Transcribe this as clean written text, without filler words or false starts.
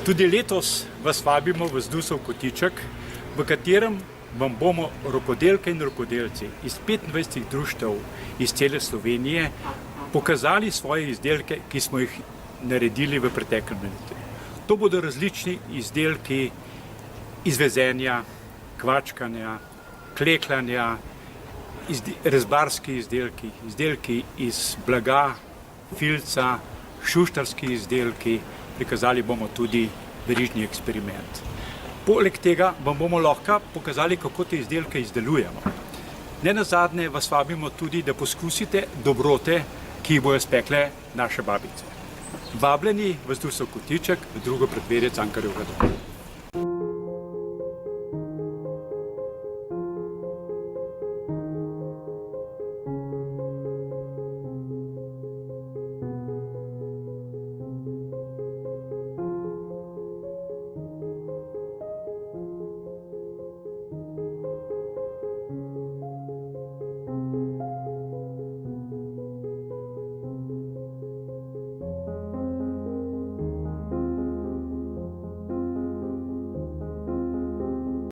Tudi letos vas vabimo v Zdusov kotiček, v katerem vam bomo rokodelke in rokodelci iz 25 društev iz cele Slovenije pokazali svoje izdelke, ki smo jih naredili v preteklem letu. To bodo različni izdelki iz vezenja, kvačkanja, klekljanja, rezbarski izdelki, izdelki iz blaga, filca, šuštarski izdelki, prikazali bomo tudi verižni eksperiment. Poleg tega vam bomo lahko pokazali, kako te izdelke izdelujemo. Nenazadnje vas vabimo tudi, da poskusite dobrote, ki jih bojo spekle naše babice. Vabljeni v Zdusov kotiček v drugo predverje Cankarjevega doma.